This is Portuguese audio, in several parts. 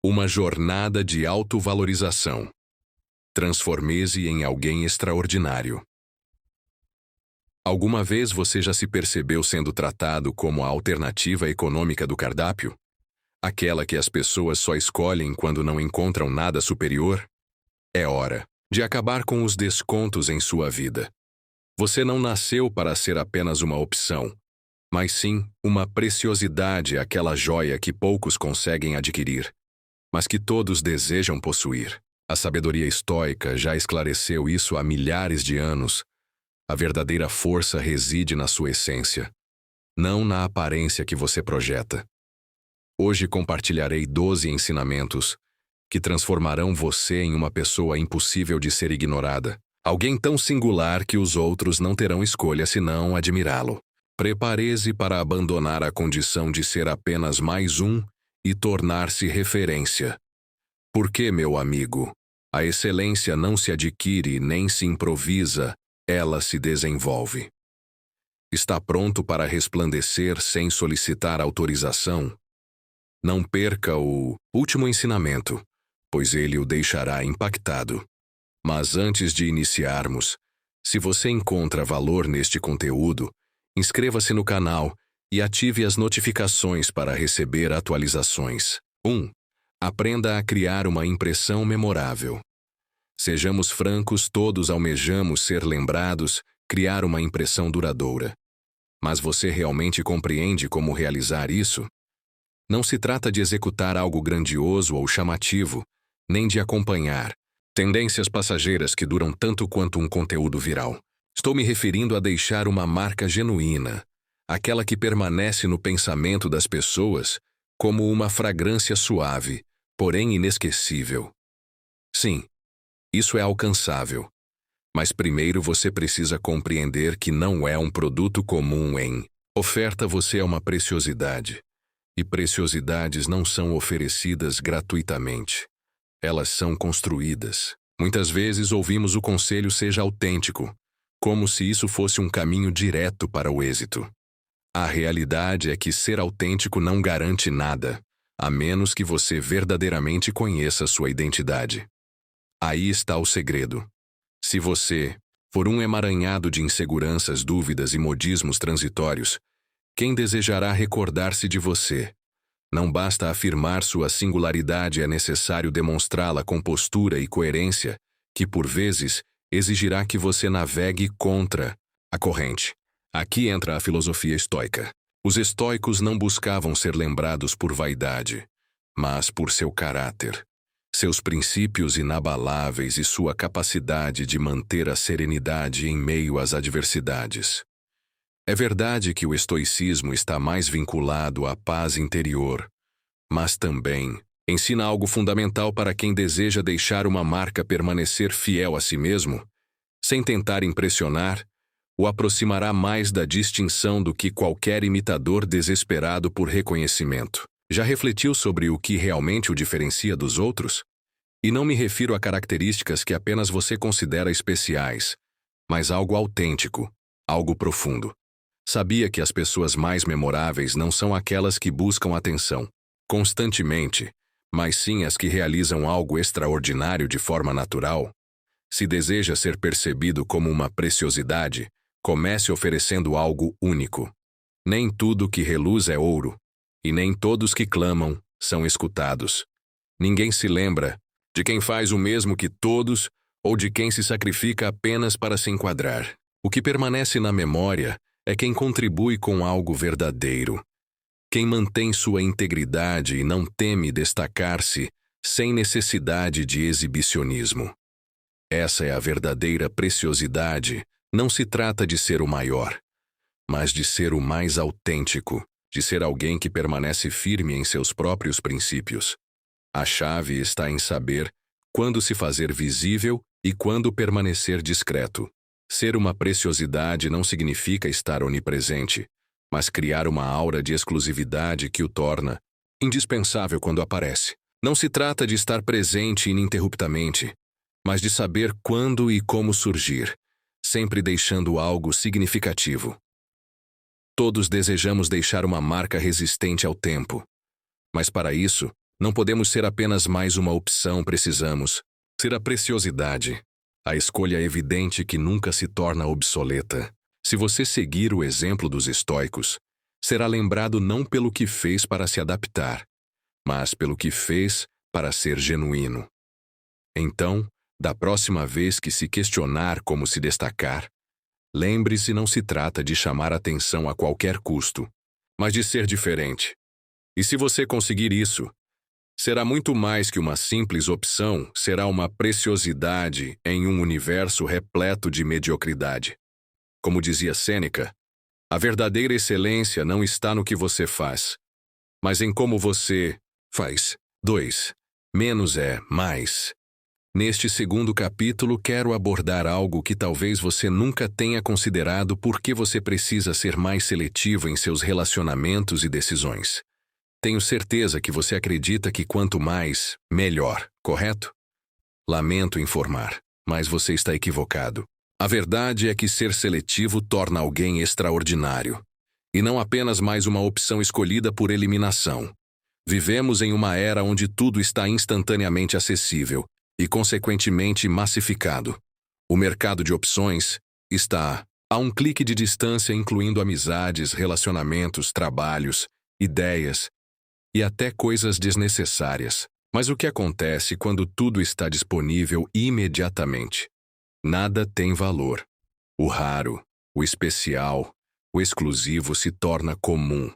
Uma jornada de autovalorização. Transforme-se em alguém extraordinário. Alguma vez você já se percebeu sendo tratado como a alternativa econômica do cardápio? Aquela que as pessoas só escolhem quando não encontram nada superior? É hora de acabar com os descontos em sua vida. Você não nasceu para ser apenas uma opção, mas sim uma preciosidade, aquela joia que poucos conseguem adquirir, mas que todos desejam possuir. A sabedoria estoica já esclareceu isso há milhares de anos. A verdadeira força reside na sua essência, não na aparência que você projeta. Hoje compartilharei 12 ensinamentos que transformarão você em uma pessoa impossível de ser ignorada. Alguém tão singular que os outros não terão escolha senão admirá-lo. Prepare-se para abandonar a condição de ser apenas mais um e tornar-se referência. Porque, meu amigo, a excelência não se adquire nem se improvisa, ela se desenvolve. Está pronto para resplandecer sem solicitar autorização? Não perca o último ensinamento, pois ele o deixará impactado. Mas antes de iniciarmos, se você encontra valor neste conteúdo, inscreva-se no canal e ative as notificações para receber atualizações. 1. Aprenda a criar uma impressão memorável. Sejamos francos, todos almejamos ser lembrados, criar uma impressão duradoura. Mas você realmente compreende como realizar isso? Não se trata de executar algo grandioso ou chamativo, nem de acompanhar tendências passageiras que duram tanto quanto um conteúdo viral. Estou me referindo a deixar uma marca genuína, aquela que permanece no pensamento das pessoas como uma fragrância suave, porém inesquecível. Sim, isso é alcançável. Mas primeiro você precisa compreender que não é um produto comum em oferta, você é uma preciosidade. E preciosidades não são oferecidas gratuitamente. Elas são construídas. Muitas vezes ouvimos o conselho seja autêntico, como se isso fosse um caminho direto para o êxito. A realidade é que ser autêntico não garante nada, a menos que você verdadeiramente conheça sua identidade. Aí está o segredo. Se você for um emaranhado de inseguranças, dúvidas e modismos transitórios, quem desejará recordar-se de você? Não basta afirmar sua singularidade, é necessário demonstrá-la com postura e coerência, que por vezes exigirá que você navegue contra a corrente. Aqui entra a filosofia estoica. Os estoicos não buscavam ser lembrados por vaidade, mas por seu caráter, seus princípios inabaláveis e sua capacidade de manter a serenidade em meio às adversidades. É verdade que o estoicismo está mais vinculado à paz interior, mas também ensina algo fundamental para quem deseja deixar uma marca, permanecer fiel a si mesmo, sem tentar impressionar, o aproximará mais da distinção do que qualquer imitador desesperado por reconhecimento. Já refletiu sobre o que realmente o diferencia dos outros? E não me refiro a características que apenas você considera especiais, mas algo autêntico, algo profundo. Sabia que as pessoas mais memoráveis não são aquelas que buscam atenção constantemente, mas sim as que realizam algo extraordinário de forma natural? Se deseja ser percebido como uma preciosidade, comece oferecendo algo único. Nem tudo que reluz é ouro, e nem todos que clamam são escutados. Ninguém se lembra de quem faz o mesmo que todos ou de quem se sacrifica apenas para se enquadrar. O que permanece na memória é quem contribui com algo verdadeiro, quem mantém sua integridade e não teme destacar-se sem necessidade de exibicionismo. Essa é a verdadeira preciosidade. Não se trata de ser o maior, mas de ser o mais autêntico, de ser alguém que permanece firme em seus próprios princípios. A chave está em saber quando se fazer visível e quando permanecer discreto. Ser uma preciosidade não significa estar onipresente, mas criar uma aura de exclusividade que o torna indispensável quando aparece. Não se trata de estar presente ininterruptamente, mas de saber quando e como surgir, sempre deixando algo significativo. Todos desejamos deixar uma marca resistente ao tempo, mas para isso, Não podemos ser apenas mais uma opção, precisamos ser a preciosidade, a escolha evidente que nunca se torna obsoleta. Se você seguir o exemplo dos estoicos, será lembrado não pelo que fez para se adaptar, mas pelo que fez para ser genuíno. Então, da próxima vez que se questionar como se destacar, lembre-se, não se trata de chamar atenção a qualquer custo, mas de ser diferente. E se você conseguir isso, será muito mais que uma simples opção, será uma preciosidade em um universo repleto de mediocridade. Como dizia Sêneca, a verdadeira excelência não está no que você faz, mas em como você faz. 2. Menos é mais. Neste segundo capítulo, quero abordar algo que talvez você nunca tenha considerado: por que você precisa ser mais seletivo em seus relacionamentos e decisões. Tenho certeza que você acredita que quanto mais, melhor, correto? Lamento informar, mas você está equivocado. A verdade é que ser seletivo torna alguém extraordinário, e não apenas mais uma opção escolhida por eliminação. Vivemos em uma era onde tudo está instantaneamente acessível e, consequentemente, massificado. O mercado de opções está a um clique de distância, incluindo amizades, relacionamentos, trabalhos, ideias e até coisas desnecessárias. Mas o que acontece quando tudo está disponível imediatamente? Nada tem valor. O raro, o especial, o exclusivo se torna comum.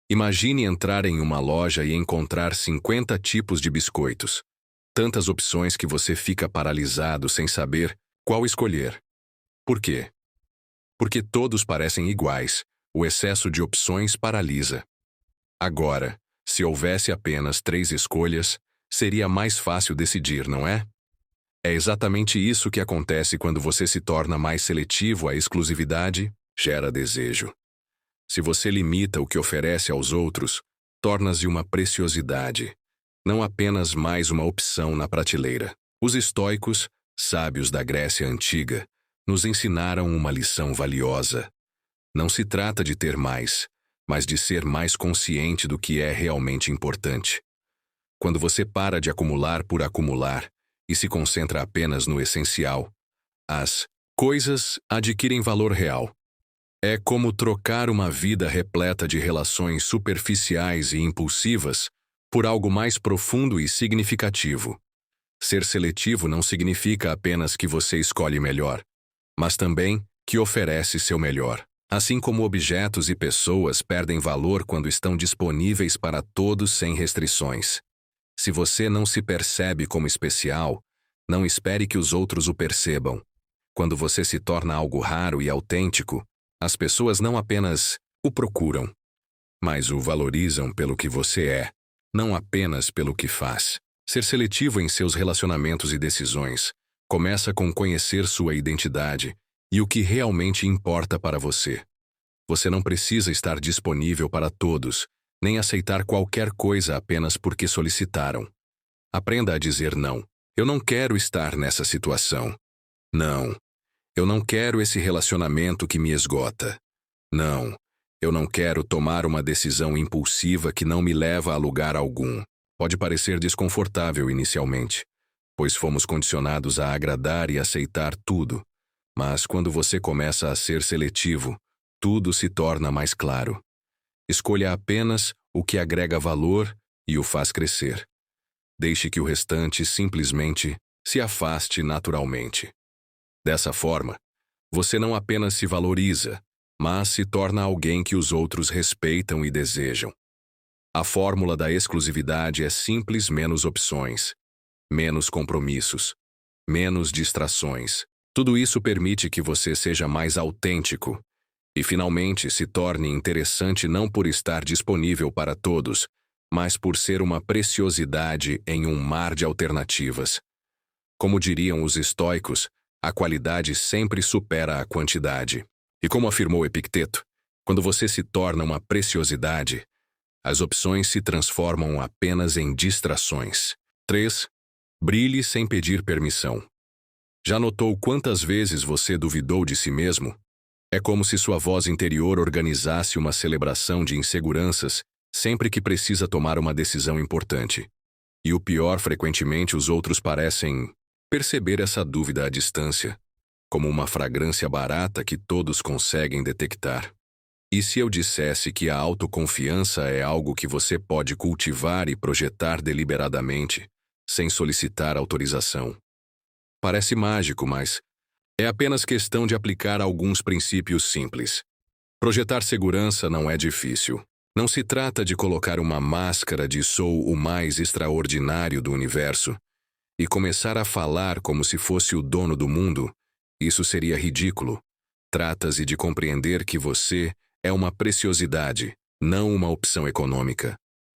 Imagine entrar em uma loja e encontrar 50 tipos de biscoitos. Tantas opções que você fica paralisado sem saber qual escolher. Por quê? Porque todos parecem iguais. O excesso de opções paralisa. Agora, se houvesse apenas 3 escolhas, seria mais fácil decidir, não é? É exatamente isso que acontece quando você se torna mais seletivo. A exclusividade gera desejo. Se você limita o que oferece aos outros, torna-se uma preciosidade, não apenas mais uma opção na prateleira. Os estoicos, sábios da Grécia Antiga, nos ensinaram uma lição valiosa. Não se trata de ter mais, mas de ser mais consciente do que é realmente importante. Quando você para de acumular por acumular e se concentra apenas no essencial, as coisas adquirem valor real. É como trocar uma vida repleta de relações superficiais e impulsivas por algo mais profundo e significativo. Ser seletivo não significa apenas que você escolhe melhor, mas também que oferece seu melhor. Assim como objetos e pessoas perdem valor quando estão disponíveis para todos sem restrições. Se você não se percebe como especial, não espere que os outros o percebam. Quando você se torna algo raro e autêntico, as pessoas não apenas o procuram, mas o valorizam pelo que você é, não apenas pelo que faz. Ser seletivo em seus relacionamentos e decisões começa com conhecer sua identidade e o que realmente importa para você. Você não precisa estar disponível para todos, nem aceitar qualquer coisa apenas porque solicitaram. Aprenda a dizer não. Eu não quero estar nessa situação. Não. Eu não quero esse relacionamento que me esgota. Não. Eu não quero tomar uma decisão impulsiva que não me leva a lugar algum. Pode parecer desconfortável inicialmente, pois fomos condicionados a agradar e aceitar tudo. Mas quando você começa a ser seletivo, tudo se torna mais claro. Escolha apenas o que agrega valor e o faz crescer. Deixe que o restante simplesmente se afaste naturalmente. Dessa forma, você não apenas se valoriza, mas se torna alguém que os outros respeitam e desejam. A fórmula da exclusividade é simples: menos opções, menos compromissos, menos distrações. Tudo isso permite que você seja mais autêntico e finalmente se torne interessante, não por estar disponível para todos, mas por ser uma preciosidade em um mar de alternativas. Como diriam os estoicos, a qualidade sempre supera a quantidade. E como afirmou Epicteto, quando você se torna uma preciosidade, as opções se transformam apenas em distrações. 3. Brilhe sem pedir permissão. Já notou quantas vezes você duvidou de si mesmo? É como se sua voz interior organizasse uma celebração de inseguranças sempre que precisa tomar uma decisão importante. E o pior, frequentemente os outros parecem perceber essa dúvida à distância, como uma fragrância barata que todos conseguem detectar. E se eu dissesse que a autoconfiança é algo que você pode cultivar e projetar deliberadamente, sem solicitar autorização? Parece mágico, mas é apenas questão de aplicar alguns princípios simples. Projetar segurança não é difícil. Não se trata de colocar uma máscara de sou o mais extraordinário do universo e começar a falar como se fosse o dono do mundo. Isso seria ridículo. Trata-se de compreender que você é uma preciosidade, não uma opção econômica.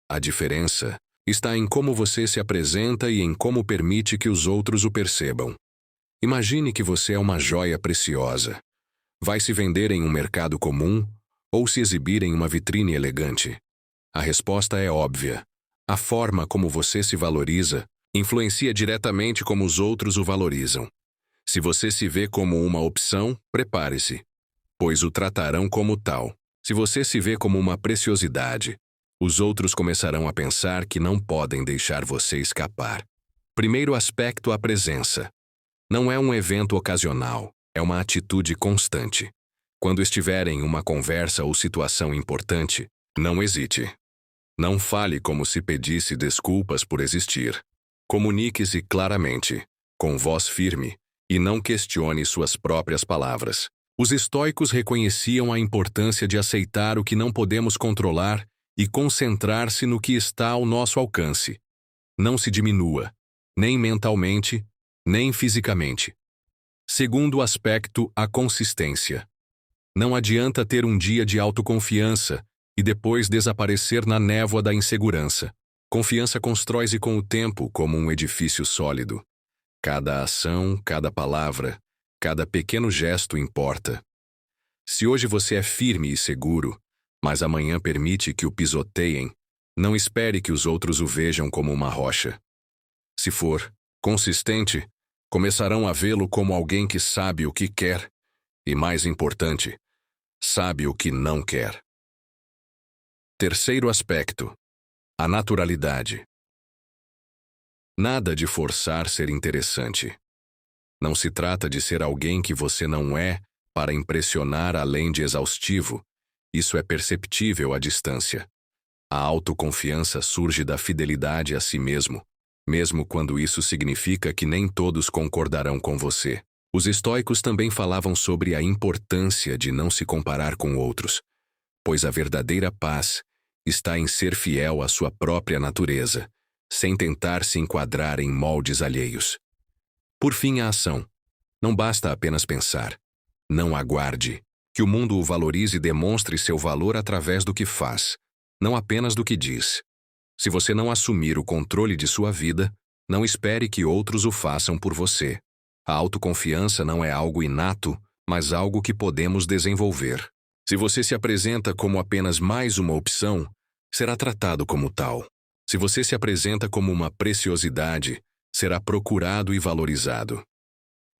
A diferença está em como você se apresenta e em como permite que os outros o percebam. Imagine que você é uma joia preciosa. Vai se vender em um mercado comum ou se exibir em uma vitrine elegante? A resposta é óbvia. A forma como você se valoriza influencia diretamente como os outros o valorizam. Se você se vê como uma opção, prepare-se, pois o tratarão como tal. Se você se vê como uma preciosidade, os outros começarão a pensar que não podem deixar você escapar. Primeiro aspecto, a presença. Não é um evento ocasional, é uma atitude constante. Quando estiver em uma conversa ou situação importante, não hesite. Não fale como se pedisse desculpas por existir. Comunique-se claramente, com voz firme, e não questione suas próprias palavras. Os estoicos reconheciam a importância de aceitar o que não podemos controlar e concentrar-se no que está ao nosso alcance. Não se diminua, nem mentalmente, nem fisicamente. Segundo aspecto, a consistência. Não adianta ter um dia de autoconfiança e depois desaparecer na névoa da insegurança. Confiança constrói-se com o tempo como um edifício sólido. Cada ação, cada palavra, cada pequeno gesto importa. Se hoje você é firme e seguro, mas amanhã permite que o pisoteiem, não espere que os outros o vejam como uma rocha. Se for consistente, começarão a vê-lo como alguém que sabe o que quer e, mais importante, sabe o que não quer. Terceiro aspecto, a naturalidade. Nada de forçar ser interessante. Não se trata de ser alguém que você não é para impressionar além de exaustivo. Isso é perceptível à distância. A autoconfiança surge da fidelidade a si mesmo, mesmo quando isso significa que nem todos concordarão com você. Os estoicos também falavam sobre a importância de não se comparar com outros, pois a verdadeira paz está em ser fiel à sua própria natureza, sem tentar se enquadrar em moldes alheios. Por fim, a ação. Não basta apenas pensar. Não aguarde que o mundo o valorize e demonstre seu valor através do que faz, não apenas do que diz. Se você não assumir o controle de sua vida, não espere que outros o façam por você. A autoconfiança não é algo inato, mas algo que podemos desenvolver. Se você se apresenta como apenas mais uma opção, será tratado como tal. Se você se apresenta como uma preciosidade, será procurado e valorizado.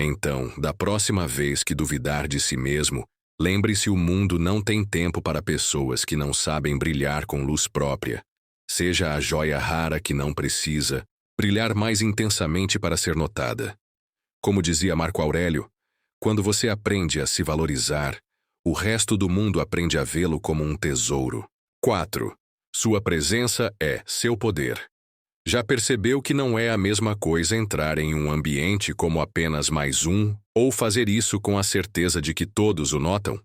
Então, da próxima vez que duvidar de si mesmo, lembre-se: o mundo não tem tempo para pessoas que não sabem brilhar com luz própria. Seja a joia rara que não precisa brilhar mais intensamente para ser notada. Como dizia Marco Aurélio, quando você aprende a se valorizar, o resto do mundo aprende a vê-lo como um tesouro. 4. Sua presença é seu poder. Já percebeu que não é a mesma coisa entrar em um ambiente como apenas mais um ou fazer isso com a certeza de que todos o notam?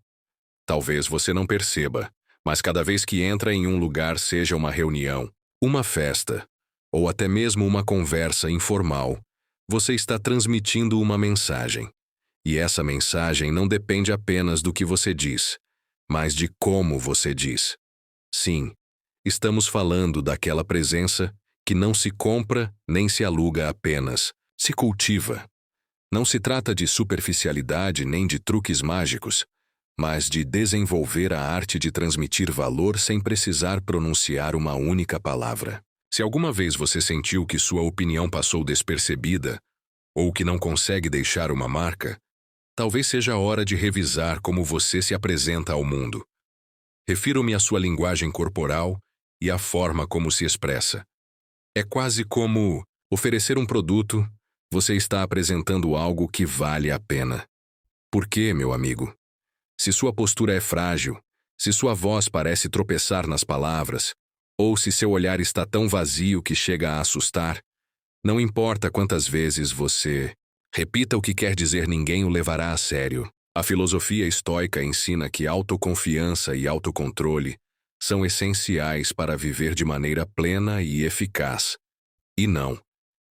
Talvez você não perceba, mas cada vez que entra em um lugar, seja uma reunião, uma festa, ou até mesmo uma conversa informal, você está transmitindo uma mensagem. E essa mensagem não depende apenas do que você diz, mas de como você diz. Sim, estamos falando daquela presença que não se compra nem se aluga apenas, se cultiva. Não se trata de superficialidade nem de truques mágicos, mas de desenvolver a arte de transmitir valor sem precisar pronunciar uma única palavra. Se alguma vez você sentiu que sua opinião passou despercebida, ou que não consegue deixar uma marca, talvez seja a hora de revisar como você se apresenta ao mundo. Refiro-me à sua linguagem corporal e à forma como se expressa. É quase como oferecer um produto, você está apresentando algo que vale a pena. Por quê, meu amigo? Se sua postura é frágil, se sua voz parece tropeçar nas palavras, ou se seu olhar está tão vazio que chega a assustar, não importa quantas vezes você repita o que quer dizer, ninguém o levará a sério. A filosofia estoica ensina que autoconfiança e autocontrole são essenciais para viver de maneira plena e eficaz. E não,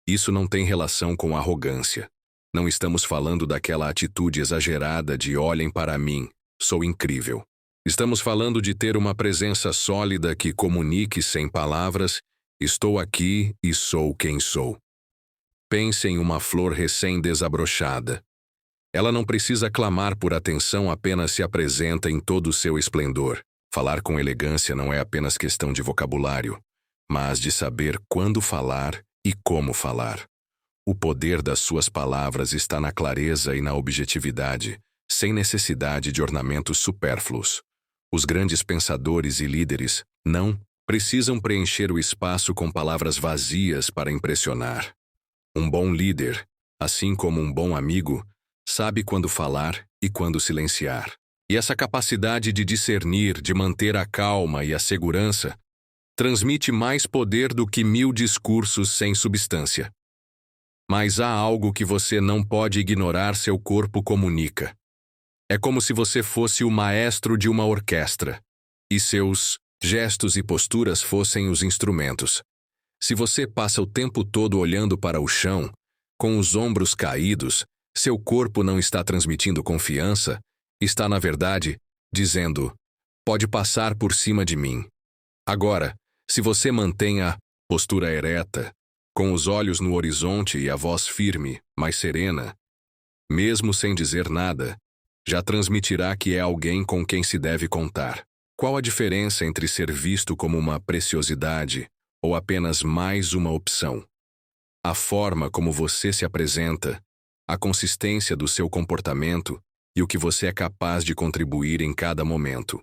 isso não tem relação com arrogância. Não estamos falando daquela atitude exagerada de olhem para mim, sou incrível. Estamos falando de ter uma presença sólida que comunique sem palavras, estou aqui e sou quem sou. Pense em uma flor recém-desabrochada. Ela não precisa clamar por atenção, apenas se apresenta em todo o seu esplendor. Falar com elegância não é apenas questão de vocabulário, mas de saber quando falar e como falar. O poder das suas palavras está na clareza e na objetividade, sem necessidade de ornamentos supérfluos. Os grandes pensadores e líderes não precisam preencher o espaço com palavras vazias para impressionar. Um bom líder, assim como um bom amigo, sabe quando falar e quando silenciar. E essa capacidade de discernir, de manter a calma e a segurança, transmite mais poder do que 1000 discursos sem substância. Mas há algo que você não pode ignorar: seu corpo comunica. É como se você fosse o maestro de uma orquestra, e seus gestos e posturas fossem os instrumentos. Se você passa o tempo todo olhando para o chão, com os ombros caídos, seu corpo não está transmitindo confiança, está, na verdade, dizendo: pode passar por cima de mim. Agora, se você mantém a postura ereta, com os olhos no horizonte e a voz firme, mas serena, mesmo sem dizer nada, já transmitirá que é alguém com quem se deve contar. Qual a diferença entre ser visto como uma preciosidade ou apenas mais uma opção? A forma como você se apresenta, a consistência do seu comportamento e o que você é capaz de contribuir em cada momento.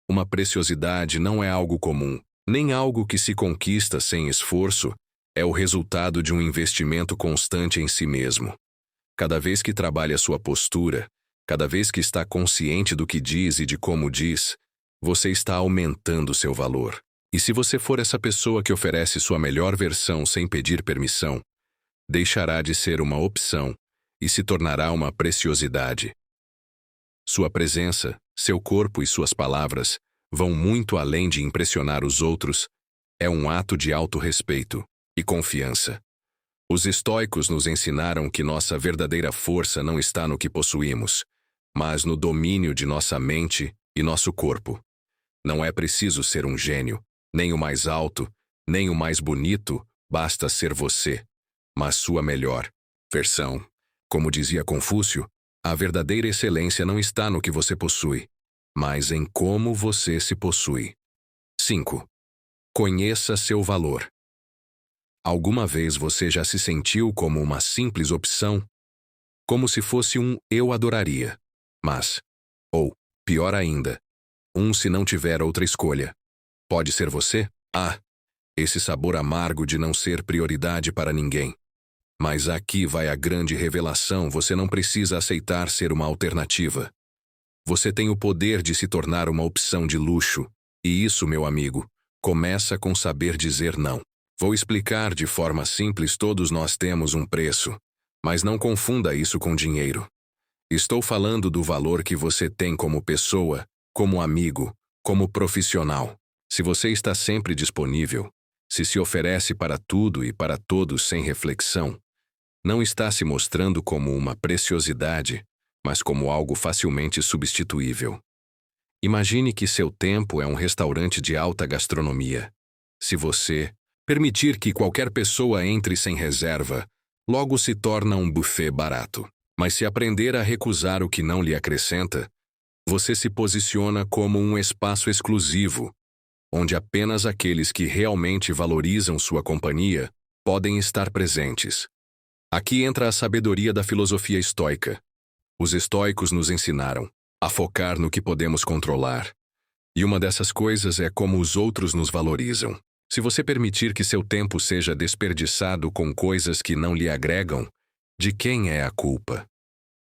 Uma preciosidade não é algo comum, nem algo que se conquista sem esforço, é o resultado de um investimento constante em si mesmo. Cada vez que trabalha sua postura, cada vez que está consciente do que diz e de como diz, você está aumentando seu valor. E se você for essa pessoa que oferece sua melhor versão sem pedir permissão, deixará de ser uma opção e se tornará uma preciosidade. Sua presença, seu corpo e suas palavras vão muito além de impressionar os outros, é um ato de autorrespeito e confiança. Os estoicos nos ensinaram que nossa verdadeira força não está no que possuímos, mas no domínio de nossa mente e nosso corpo. Não é preciso ser um gênio, nem o mais alto, nem o mais bonito, basta ser você, mas sua melhor versão. Como dizia Confúcio, a verdadeira excelência não está no que você possui, mas em como você se possui. 5. Conheça seu valor. Alguma vez você já se sentiu como uma simples opção? Como se fosse um eu adoraria, mas, ou, pior ainda, um se não tiver outra escolha. Pode ser você? Esse sabor amargo de não ser prioridade para ninguém. Mas aqui vai a grande revelação: você não precisa aceitar ser uma alternativa. Você tem o poder de se tornar uma opção de luxo, e isso, meu amigo, começa com saber dizer não. Vou explicar de forma simples: todos nós temos um preço, mas não confunda isso com dinheiro. Estou falando do valor que você tem como pessoa, como amigo, como profissional. Se você está sempre disponível, se oferece para tudo e para todos sem reflexão, não está se mostrando como uma preciosidade, mas como algo facilmente substituível. Imagine que seu tempo é um restaurante de alta gastronomia. Se você permitir que qualquer pessoa entre sem reserva, logo se torna um buffet barato. Mas se aprender a recusar o que não lhe acrescenta, você se posiciona como um espaço exclusivo, onde apenas aqueles que realmente valorizam sua companhia podem estar presentes. Aqui entra a sabedoria da filosofia estoica. Os estoicos nos ensinaram a focar no que podemos controlar. E uma dessas coisas é como os outros nos valorizam. Se você permitir que seu tempo seja desperdiçado com coisas que não lhe agregam, de quem é a culpa?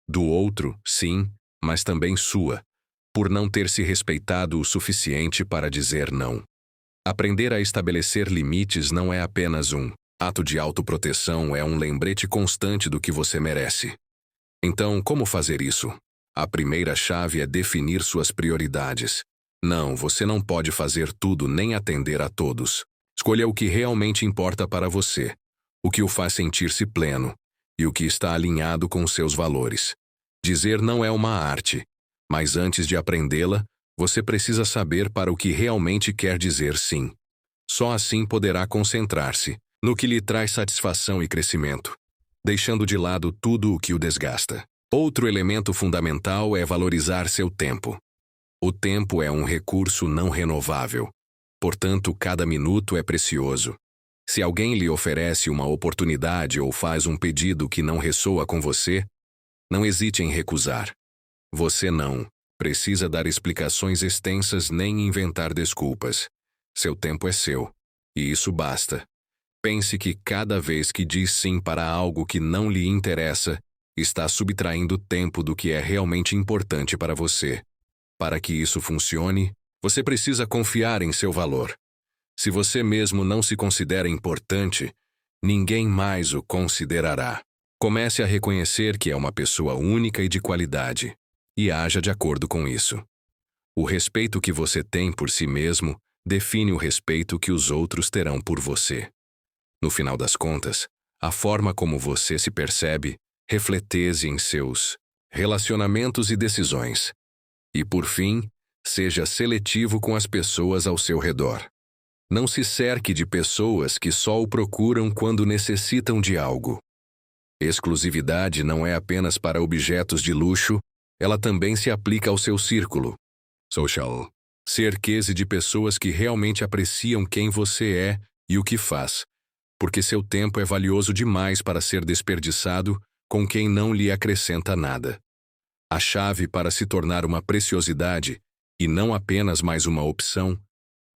Do outro, sim, mas também sua, por não ter se respeitado o suficiente para dizer não. Aprender a estabelecer limites não é apenas um ato de autoproteção, é um lembrete constante do que você merece. Então, como fazer isso? A primeira chave é definir suas prioridades. Não, você não pode fazer tudo nem atender a todos. Escolha o que realmente importa para você, o que o faz sentir-se pleno e o que está alinhado com seus valores. Dizer não é uma arte, mas antes de aprendê-la, você precisa saber para o que realmente quer dizer sim. Só assim poderá concentrar-se no que lhe traz satisfação e crescimento, deixando de lado tudo o que o desgasta. Outro elemento fundamental é valorizar seu tempo. O tempo é um recurso não renovável. Portanto, cada minuto é precioso. Se alguém lhe oferece uma oportunidade ou faz um pedido que não ressoa com você, não hesite em recusar. Você não precisa dar explicações extensas nem inventar desculpas. Seu tempo é seu, e isso basta. Pense que cada vez que diz sim para algo que não lhe interessa, está subtraindo tempo do que é realmente importante para você. Para que isso funcione, você precisa confiar em seu valor. Se você mesmo não se considera importante, ninguém mais o considerará. Comece a reconhecer que é uma pessoa única e de qualidade, e haja de acordo com isso. O respeito que você tem por si mesmo define o respeito que os outros terão por você. No final das contas, a forma como você se percebe reflete em seus relacionamentos e decisões. E, por fim, seja seletivo com as pessoas ao seu redor. Não se cerque de pessoas que só o procuram quando necessitam de algo. Exclusividade não é apenas para objetos de luxo, ela também se aplica ao seu círculo social. Cerque-se de pessoas que realmente apreciam quem você é e o que faz, porque seu tempo é valioso demais para ser desperdiçado com quem não lhe acrescenta nada. A chave para se tornar uma preciosidade, e não apenas mais uma opção,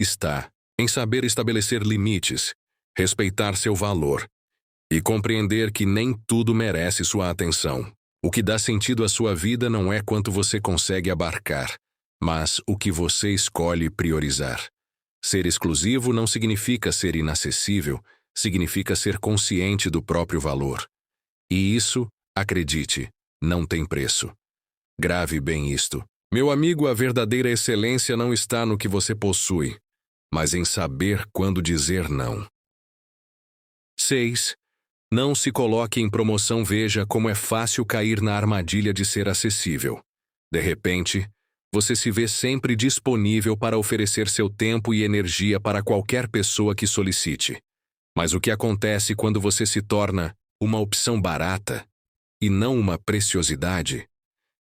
está em saber estabelecer limites, respeitar seu valor e compreender que nem tudo merece sua atenção. O que dá sentido à sua vida não é quanto você consegue abarcar, mas o que você escolhe priorizar. Ser exclusivo não significa ser inacessível, significa ser consciente do próprio valor. E isso, acredite, não tem preço. Grave bem isto. Meu amigo, a verdadeira excelência não está no que você possui, mas em saber quando dizer não. 6. Não se coloque em promoção. Veja como é fácil cair na armadilha de ser acessível. De repente, você se vê sempre disponível para oferecer seu tempo e energia para qualquer pessoa que solicite. Mas o que acontece quando você se torna uma opção barata e não uma preciosidade?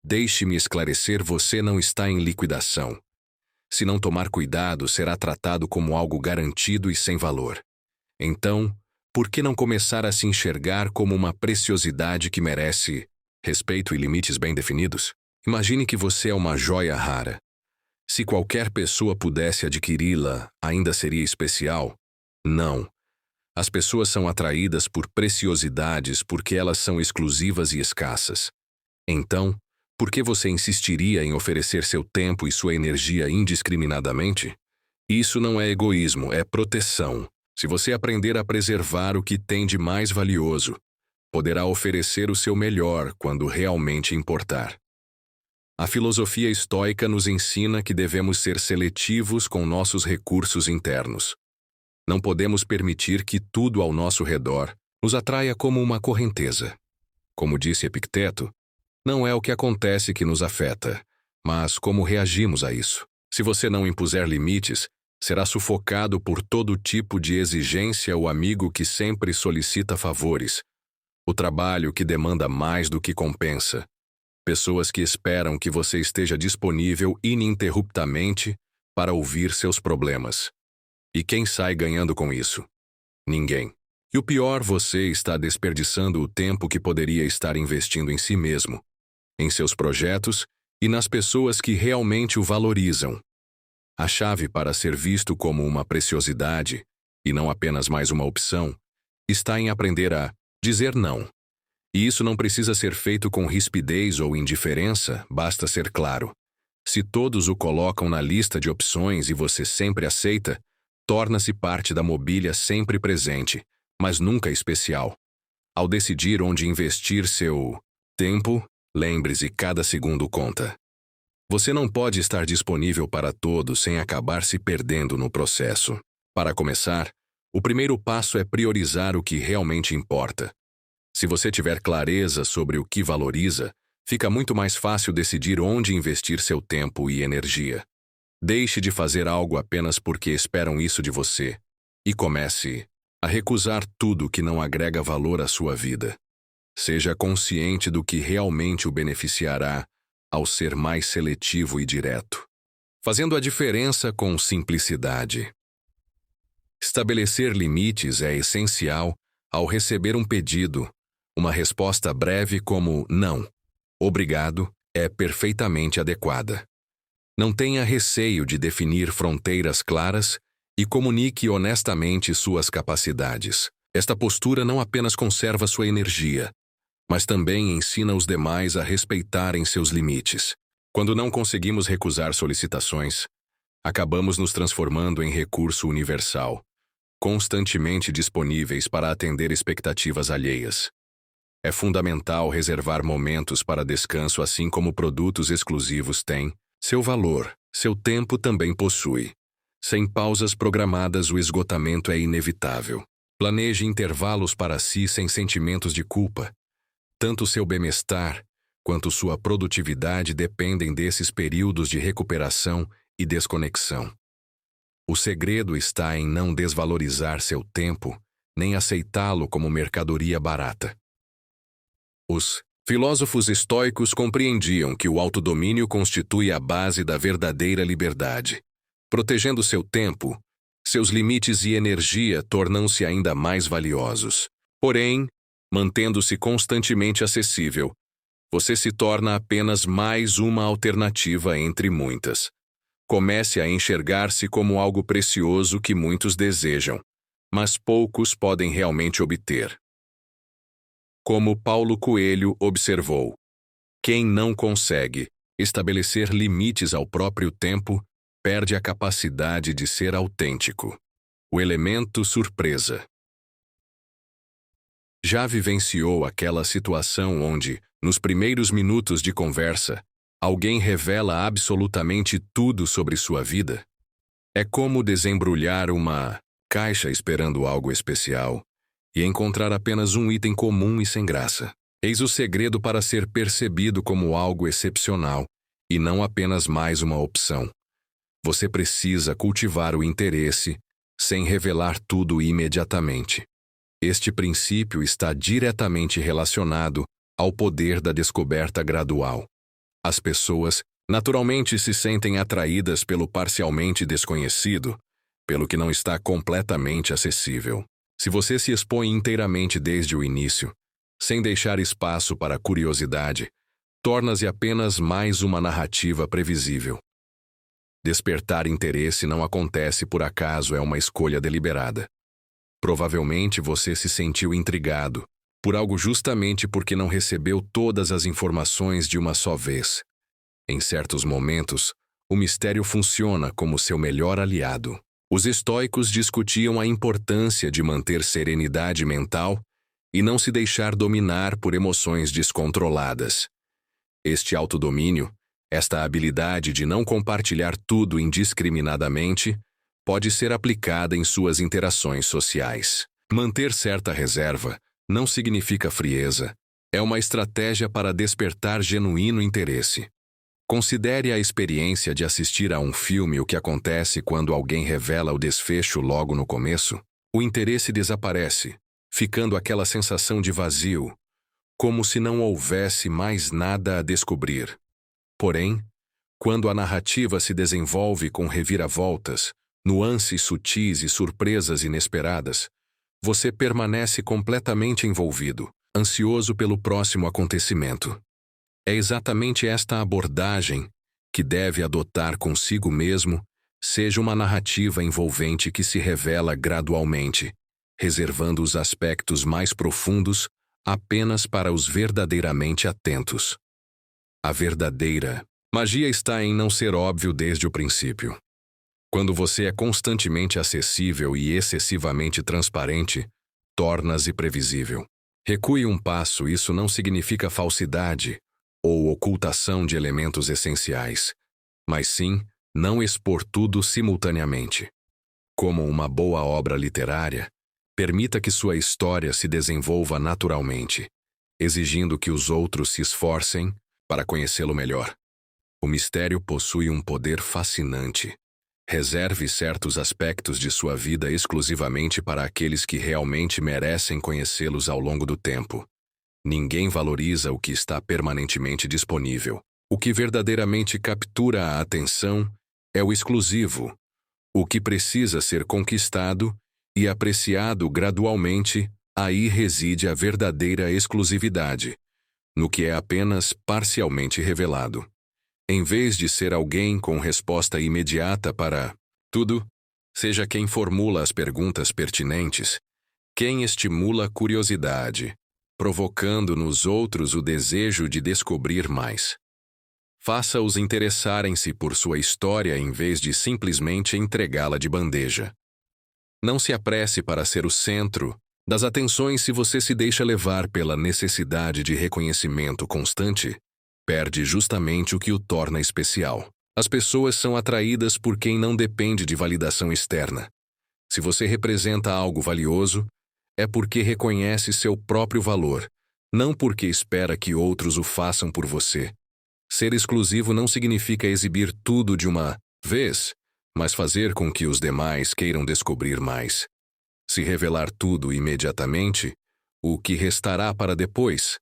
Deixe-me esclarecer, você não está em liquidação. Se não tomar cuidado, será tratado como algo garantido e sem valor. Então, por que não começar a se enxergar como uma preciosidade que merece respeito e limites bem definidos? Imagine que você é uma joia rara. Se qualquer pessoa pudesse adquiri-la, ainda seria especial? Não. As pessoas são atraídas por preciosidades porque elas são exclusivas e escassas. Então, por que você insistiria em oferecer seu tempo e sua energia indiscriminadamente? Isso não é egoísmo, é proteção. Se você aprender a preservar o que tem de mais valioso, poderá oferecer o seu melhor quando realmente importar. A filosofia estoica nos ensina que devemos ser seletivos com nossos recursos internos. Não podemos permitir que tudo ao nosso redor nos atraia como uma correnteza. Como disse Epicteto, não é o que acontece que nos afeta, mas como reagimos a isso. Se você não impuser limites, será sufocado por todo tipo de exigência, o amigo que sempre solicita favores, o trabalho que demanda mais do que compensa, pessoas que esperam que você esteja disponível ininterruptamente para ouvir seus problemas. E quem sai ganhando com isso? Ninguém. E o pior, você está desperdiçando o tempo que poderia estar investindo em si mesmo, em seus projetos e nas pessoas que realmente o valorizam. A chave para ser visto como uma preciosidade e não apenas mais uma opção, está em aprender a dizer não. E isso não precisa ser feito com rispidez ou indiferença, basta ser claro. Se todos o colocam na lista de opções e você sempre aceita, torna-se parte da mobília sempre presente, mas nunca especial. Ao decidir onde investir seu tempo, lembre-se, cada segundo conta. Você não pode estar disponível para todos sem acabar se perdendo no processo. Para começar, o primeiro passo é priorizar o que realmente importa. Se você tiver clareza sobre o que valoriza, fica muito mais fácil decidir onde investir seu tempo e energia. Deixe de fazer algo apenas porque esperam isso de você e comece a recusar tudo que não agrega valor à sua vida. Seja consciente do que realmente o beneficiará ao ser mais seletivo e direto, fazendo a diferença com simplicidade. Estabelecer limites é essencial ao receber um pedido. Uma resposta breve como não, obrigado, é perfeitamente adequada. Não tenha receio de definir fronteiras claras e comunique honestamente suas capacidades. Esta postura não apenas conserva sua energia, mas também ensina os demais a respeitarem seus limites. Quando não conseguimos recusar solicitações, acabamos nos transformando em recurso universal, constantemente disponíveis para atender expectativas alheias. É fundamental reservar momentos para descanso, assim como produtos exclusivos têm seu valor, seu tempo também possui. Sem pausas programadas, o esgotamento é inevitável. Planeje intervalos para si sem sentimentos de culpa. Tanto seu bem-estar quanto sua produtividade dependem desses períodos de recuperação e desconexão. O segredo está em não desvalorizar seu tempo, nem aceitá-lo como mercadoria barata. Os filósofos estoicos compreendiam que o autodomínio constitui a base da verdadeira liberdade. Protegendo seu tempo, seus limites e energia tornam-se ainda mais valiosos. Porém, mantendo-se constantemente acessível, você se torna apenas mais uma alternativa entre muitas. Comece a enxergar-se como algo precioso que muitos desejam, mas poucos podem realmente obter. Como Paulo Coelho observou, quem não consegue estabelecer limites ao próprio tempo perde a capacidade de ser autêntico. O elemento surpresa. Já vivenciou aquela situação onde, nos primeiros minutos de conversa, alguém revela absolutamente tudo sobre sua vida? É como desembrulhar uma caixa esperando algo especial e encontrar apenas um item comum e sem graça. Eis o segredo para ser percebido como algo excepcional e não apenas mais uma opção. Você precisa cultivar o interesse sem revelar tudo imediatamente. Este princípio está diretamente relacionado ao poder da descoberta gradual. As pessoas naturalmente se sentem atraídas pelo parcialmente desconhecido, pelo que não está completamente acessível. Se você se expõe inteiramente desde o início, sem deixar espaço para a curiosidade, torna-se apenas mais uma narrativa previsível. Despertar interesse não acontece por acaso, é uma escolha deliberada. Provavelmente você se sentiu intrigado por algo justamente porque não recebeu todas as informações de uma só vez. Em certos momentos, o mistério funciona como seu melhor aliado. Os estoicos discutiam a importância de manter serenidade mental e não se deixar dominar por emoções descontroladas. Este autodomínio, esta habilidade de não compartilhar tudo indiscriminadamente, pode ser aplicada em suas interações sociais. Manter certa reserva não significa frieza, é uma estratégia para despertar genuíno interesse. Considere a experiência de assistir a um filme. O que acontece quando alguém revela o desfecho logo no começo? O interesse desaparece, ficando aquela sensação de vazio, como se não houvesse mais nada a descobrir. Porém, quando a narrativa se desenvolve com reviravoltas, nuances sutis e surpresas inesperadas, você permanece completamente envolvido, ansioso pelo próximo acontecimento. É exatamente esta abordagem que deve adotar consigo mesmo seja uma narrativa envolvente que se revela gradualmente, reservando os aspectos mais profundos apenas para os verdadeiramente atentos. A verdadeira magia está em não ser óbvio desde o princípio. Quando você é constantemente acessível e excessivamente transparente, torna-se previsível. Recue um passo, isso não significa falsidade ou ocultação de elementos essenciais, mas sim não expor tudo simultaneamente. Como uma boa obra literária, permita que sua história se desenvolva naturalmente, exigindo que os outros se esforcem para conhecê-lo melhor. O mistério possui um poder fascinante. Reserve certos aspectos de sua vida exclusivamente para aqueles que realmente merecem conhecê-los ao longo do tempo. Ninguém valoriza o que está permanentemente disponível. O que verdadeiramente captura a atenção é o exclusivo, o que precisa ser conquistado e apreciado gradualmente. Aí reside a verdadeira exclusividade, no que é apenas parcialmente revelado. Em vez de ser alguém com resposta imediata para tudo, seja quem formula as perguntas pertinentes, quem estimula a curiosidade, provocando nos outros o desejo de descobrir mais. Faça-os interessarem-se por sua história em vez de simplesmente entregá-la de bandeja. Não se apresse para ser o centro das atenções. Se você se deixa levar pela necessidade de reconhecimento constante, perde justamente o que o torna especial. As pessoas são atraídas por quem não depende de validação externa. Se você representa algo valioso, é porque reconhece seu próprio valor, não porque espera que outros o façam por você. Ser exclusivo não significa exibir tudo de uma vez, mas fazer com que os demais queiram descobrir mais. Se revelar tudo imediatamente, o que restará para depois?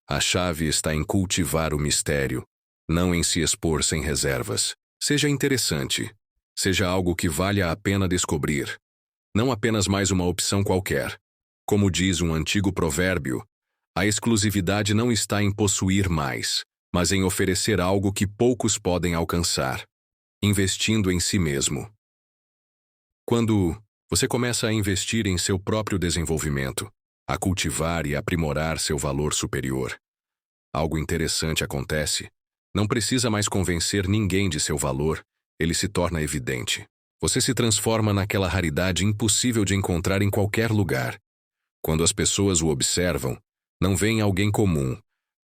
A chave está em cultivar o mistério, não em se expor sem reservas. Seja interessante. Seja algo que valha a pena descobrir. Não apenas mais uma opção qualquer. Como diz um antigo provérbio, a exclusividade não está em possuir mais, mas em oferecer algo que poucos podem alcançar. Investindo em si mesmo. Quando você começa a investir em seu próprio desenvolvimento, a cultivar e aprimorar seu valor superior, algo interessante acontece. Não precisa mais convencer ninguém de seu valor, ele se torna evidente. Você se transforma naquela raridade impossível de encontrar em qualquer lugar. Quando as pessoas o observam, não veem alguém comum,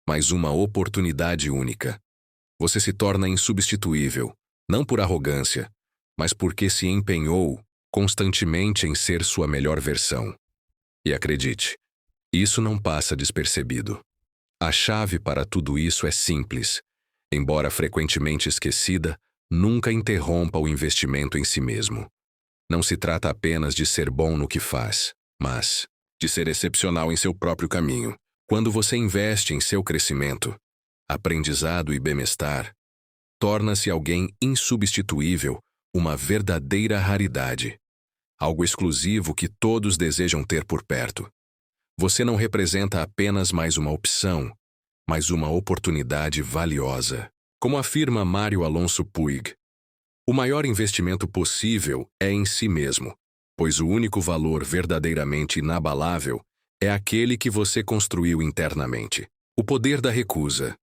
mas uma oportunidade única. Você se torna insubstituível, não por arrogância, mas porque se empenhou constantemente em ser sua melhor versão. E acredite, isso não passa despercebido. A chave para tudo isso é simples. Embora frequentemente esquecida, nunca interrompa o investimento em si mesmo. Não se trata apenas de ser bom no que faz, mas de ser excepcional em seu próprio caminho. Quando você investe em seu crescimento, aprendizado e bem-estar, torna-se alguém insubstituível, uma verdadeira raridade. Algo exclusivo que todos desejam ter por perto. Você não representa apenas mais uma opção, mas uma oportunidade valiosa. Como afirma Mário Alonso Puig, o maior investimento possível é em si mesmo, pois o único valor verdadeiramente inabalável é aquele que você construiu internamente. O poder da recusa.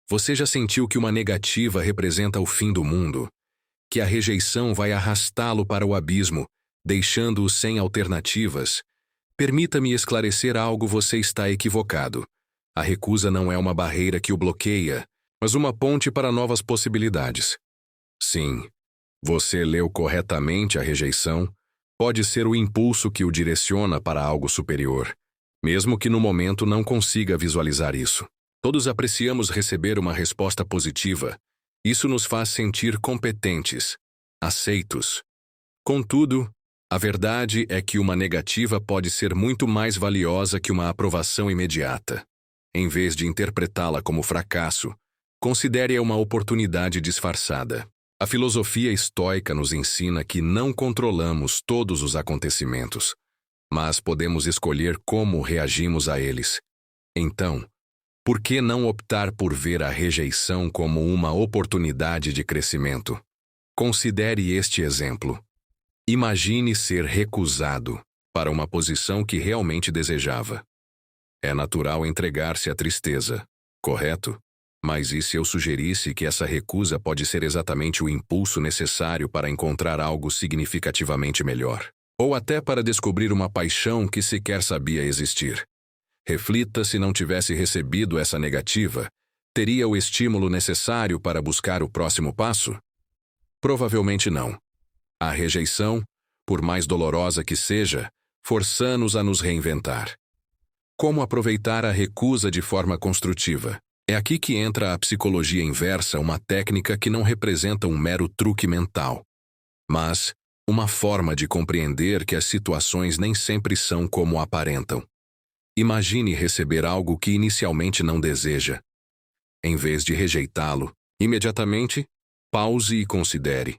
Você já sentiu que uma negativa representa o fim do mundo? Que a rejeição vai arrastá-lo para o abismo, deixando-o sem alternativas? Permita-me esclarecer algo: você está equivocado. A recusa não é uma barreira que o bloqueia, mas uma ponte para novas possibilidades. Sim, você leu corretamente. A rejeição pode ser o impulso que o direciona para algo superior, mesmo que no momento não consiga visualizar isso. Todos apreciamos receber uma resposta positiva. Isso nos faz sentir competentes, aceitos. Contudo, a verdade é que uma negativa pode ser muito mais valiosa que uma aprovação imediata. Em vez de interpretá-la como fracasso, considere-a uma oportunidade disfarçada. A filosofia estoica nos ensina que não controlamos todos os acontecimentos, mas podemos escolher como reagimos a eles. Então, por que não optar por ver a rejeição como uma oportunidade de crescimento? Considere este exemplo. Imagine ser recusado para uma posição que realmente desejava. É natural entregar-se à tristeza, correto? Mas e se eu sugerisse que essa recusa pode ser exatamente o impulso necessário para encontrar algo significativamente melhor? Ou até para descobrir uma paixão que sequer sabia existir? Reflita se não tivesse recebido essa negativa, teria o estímulo necessário para buscar o próximo passo? Provavelmente não. A rejeição, por mais dolorosa que seja, força-nos a nos reinventar. Como aproveitar a recusa de forma construtiva? É aqui que entra a psicologia inversa, uma técnica que não representa um mero truque mental, mas uma forma de compreender que as situações nem sempre são como aparentam. Imagine receber algo que inicialmente não deseja. Em vez de rejeitá-lo, imediatamente, pause e considere.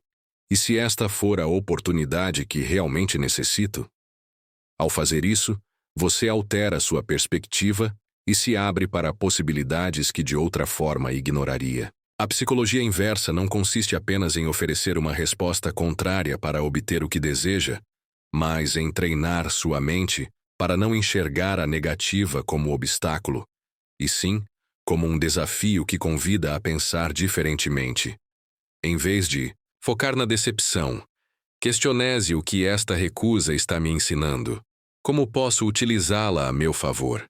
E se esta for a oportunidade que realmente necessito? Ao fazer isso, você altera sua perspectiva e se abre para possibilidades que de outra forma ignoraria. A psicologia inversa não consiste apenas em oferecer uma resposta contrária para obter o que deseja, mas em treinar sua mente para não enxergar a negativa como obstáculo, e sim como um desafio que convida a pensar diferentemente. Em vez de focar na decepção, questione o que esta recusa está me ensinando. Como posso utilizá-la a meu favor?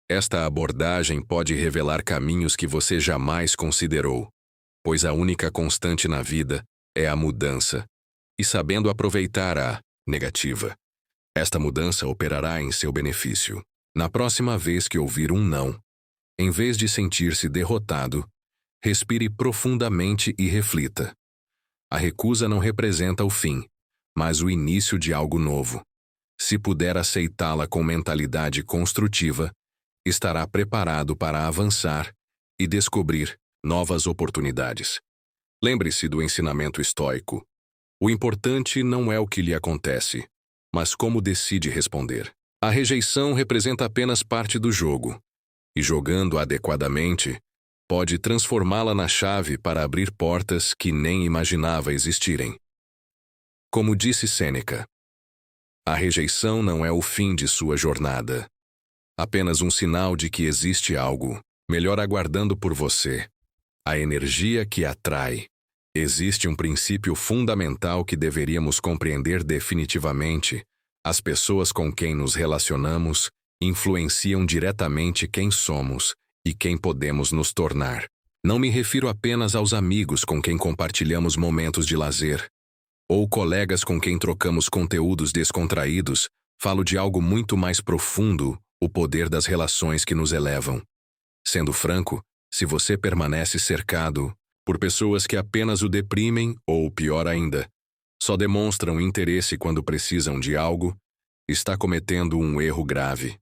Esta abordagem pode revelar caminhos que você jamais considerou, pois a única constante na vida é a mudança. E sabendo aproveitar a negativa, esta mudança operará em seu benefício. Na próxima vez que ouvir um não, em vez de sentir-se derrotado, respire profundamente e reflita. A recusa não representa o fim, mas o início de algo novo. Se puder aceitá-la com mentalidade construtiva, estará preparado para avançar e descobrir novas oportunidades. Lembre-se do ensinamento estoico. O importante não é o que lhe acontece, mas como decide responder. A rejeição representa apenas parte do jogo, e jogando adequadamente, pode transformá-la na chave para abrir portas que nem imaginava existirem. Como disse Sêneca, a rejeição não é o fim de sua jornada, apenas um sinal de que existe algo melhor aguardando por você. A energia que atrai. Existe um princípio fundamental que deveríamos compreender definitivamente. As pessoas com quem nos relacionamos influenciam diretamente quem somos e quem podemos nos tornar. Não me refiro apenas aos amigos com quem compartilhamos momentos de lazer, ou colegas com quem trocamos conteúdos descontraídos. Falo de algo muito mais profundo, o poder das relações que nos elevam. Sendo franco, se você permanece cercado por pessoas que apenas o deprimem ou, pior ainda, só demonstram interesse quando precisam de algo, está cometendo um erro grave.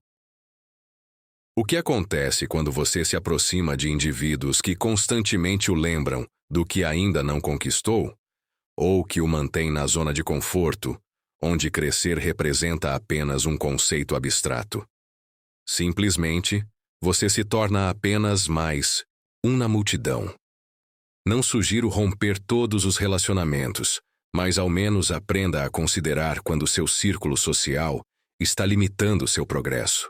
O que acontece quando você se aproxima de indivíduos que constantemente o lembram do que ainda não conquistou, ou que o mantém na zona de conforto, onde crescer representa apenas um conceito abstrato? Simplesmente, você se torna apenas mais um na multidão. Não sugiro romper todos os relacionamentos, mas ao menos aprenda a considerar quando seu círculo social está limitando seu progresso.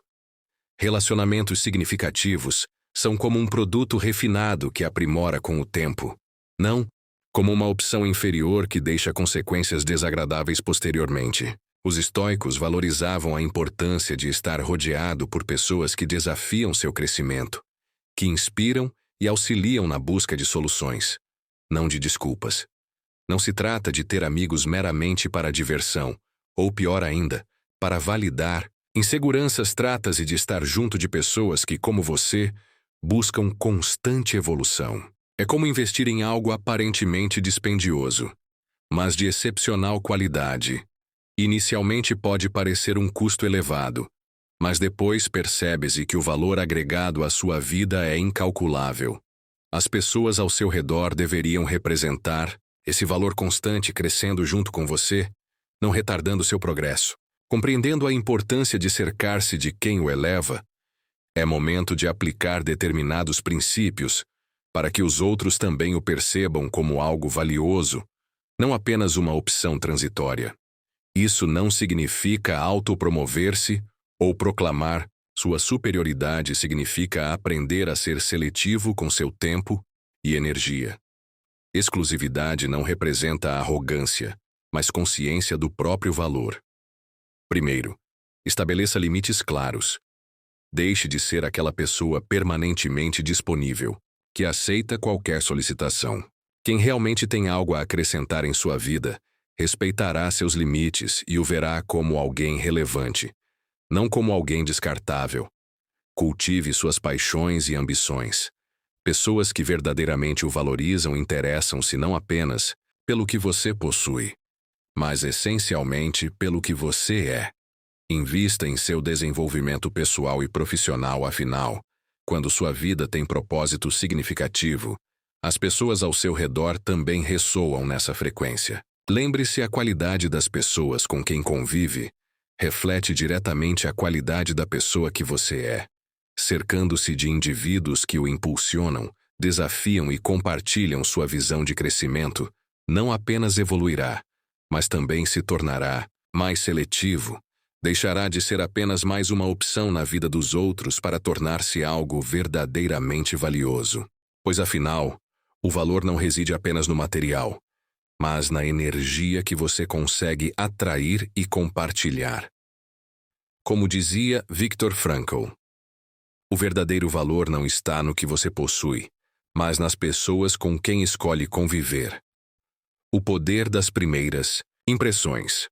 Relacionamentos significativos são como um produto refinado que aprimora com o tempo, não como uma opção inferior que deixa consequências desagradáveis posteriormente. Os estoicos valorizavam a importância de estar rodeado por pessoas que desafiam seu crescimento, que inspiram e auxiliam na busca de soluções, não de desculpas. Não se trata de ter amigos meramente para diversão, ou pior ainda, para validar inseguranças. Trata-se de estar junto de pessoas que, como você, buscam constante evolução. É como investir em algo aparentemente dispendioso, mas de excepcional qualidade. Inicialmente pode parecer um custo elevado, mas depois percebe-se que o valor agregado à sua vida é incalculável. As pessoas ao seu redor deveriam representar esse valor constante crescendo junto com você, não retardando seu progresso. Compreendendo a importância de cercar-se de quem o eleva, é momento de aplicar determinados princípios para que os outros também o percebam como algo valioso, não apenas uma opção transitória. Isso não significa autopromover-se ou proclamar sua superioridade, significa aprender a ser seletivo com seu tempo e energia. Exclusividade não representa arrogância, mas consciência do próprio valor. Primeiro, estabeleça limites claros. Deixe de ser aquela pessoa permanentemente disponível, que aceita qualquer solicitação. Quem realmente tem algo a acrescentar em sua vida, respeitará seus limites e o verá como alguém relevante, não como alguém descartável. Cultive suas paixões e ambições. Pessoas que verdadeiramente o valorizam interessam-se não apenas pelo que você possui, mas essencialmente pelo que você é. Invista em seu desenvolvimento pessoal e profissional, afinal, quando sua vida tem propósito significativo, as pessoas ao seu redor também ressoam nessa frequência. Lembre-se, a qualidade das pessoas com quem convive reflete diretamente a qualidade da pessoa que você é. Cercando-se de indivíduos que o impulsionam, desafiam e compartilham sua visão de crescimento, não apenas evoluirá, mas também se tornará mais seletivo, deixará de ser apenas mais uma opção na vida dos outros para tornar-se algo verdadeiramente valioso. Pois afinal, o valor não reside apenas no material, mas na energia que você consegue atrair e compartilhar. Como dizia Viktor Frankl, o verdadeiro valor não está no que você possui, mas nas pessoas com quem escolhe conviver. O poder das primeiras impressões.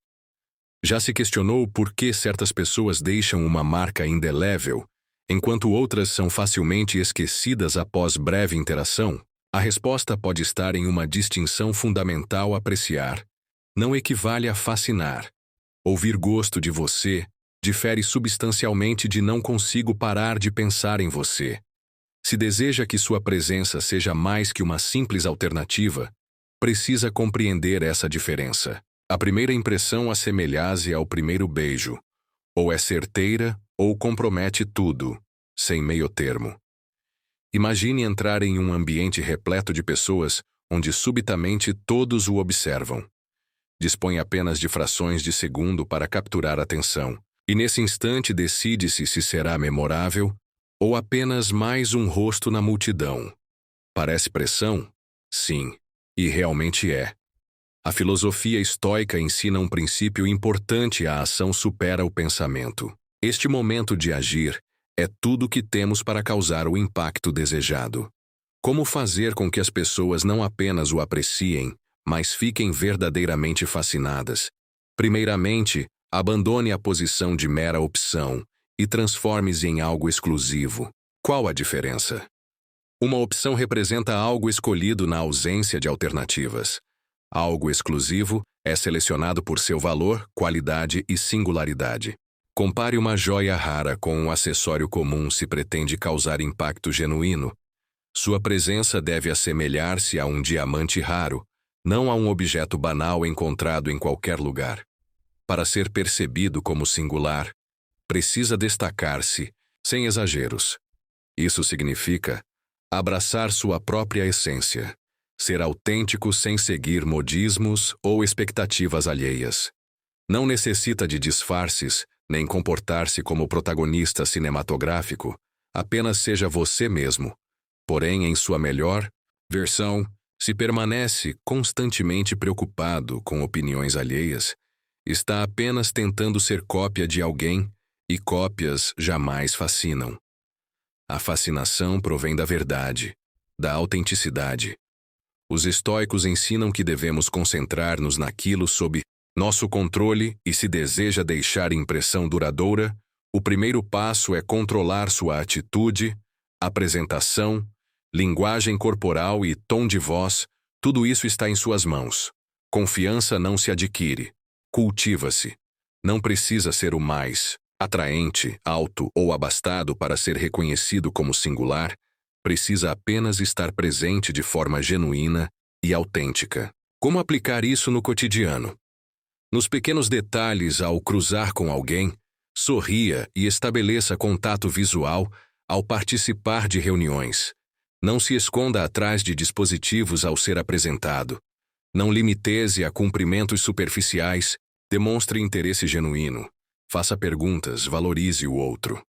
Já se questionou por que certas pessoas deixam uma marca indelével, enquanto outras são facilmente esquecidas após breve interação? A resposta pode estar em uma distinção fundamental: apreciar não equivale a fascinar. Ouvir gosto de você difere substancialmente de não consigo parar de pensar em você. Se deseja que sua presença seja mais que uma simples alternativa, precisa compreender essa diferença. A primeira impressão assemelha-se ao primeiro beijo. Ou é certeira, ou compromete tudo, sem meio termo. Imagine entrar em um ambiente repleto de pessoas onde subitamente todos o observam. Dispõe apenas de frações de segundo para capturar a atenção, e nesse instante decide-se se será memorável ou apenas mais um rosto na multidão. Parece pressão? Sim, e realmente é. A filosofia estoica ensina um princípio importante: a ação supera o pensamento. Este momento de agir é tudo que temos para causar o impacto desejado. Como fazer com que as pessoas não apenas o apreciem, mas fiquem verdadeiramente fascinadas? Primeiramente, abandone a posição de mera opção e transforme-se em algo exclusivo. Qual a diferença? Uma opção representa algo escolhido na ausência de alternativas. Algo exclusivo é selecionado por seu valor, qualidade e singularidade. Compare uma joia rara com um acessório comum se pretende causar impacto genuíno. Sua presença deve assemelhar-se a um diamante raro, não a um objeto banal encontrado em qualquer lugar. Para ser percebido como singular, precisa destacar-se, sem exageros. Isso significa abraçar sua própria essência, ser autêntico sem seguir modismos ou expectativas alheias. Não necessita de disfarces, nem comportar-se como protagonista cinematográfico, apenas seja você mesmo. Porém, em sua melhor versão, se permanece constantemente preocupado com opiniões alheias, está apenas tentando ser cópia de alguém, e cópias jamais fascinam. A fascinação provém da verdade, da autenticidade. Os estoicos ensinam que devemos concentrar-nos naquilo sob nosso controle e, se deseja deixar impressão duradoura, o primeiro passo é controlar sua atitude, apresentação, linguagem corporal e tom de voz. Tudo isso está em suas mãos. Confiança não se adquire, cultiva-se. Não precisa ser o mais atraente, alto ou abastado para ser reconhecido como singular. Precisa apenas estar presente de forma genuína e autêntica. Como aplicar isso no cotidiano? Nos pequenos detalhes, ao cruzar com alguém, sorria e estabeleça contato visual ao participar de reuniões. Não se esconda atrás de dispositivos ao ser apresentado. Não limite-se a cumprimentos superficiais, demonstre interesse genuíno, faça perguntas, valorize o outro.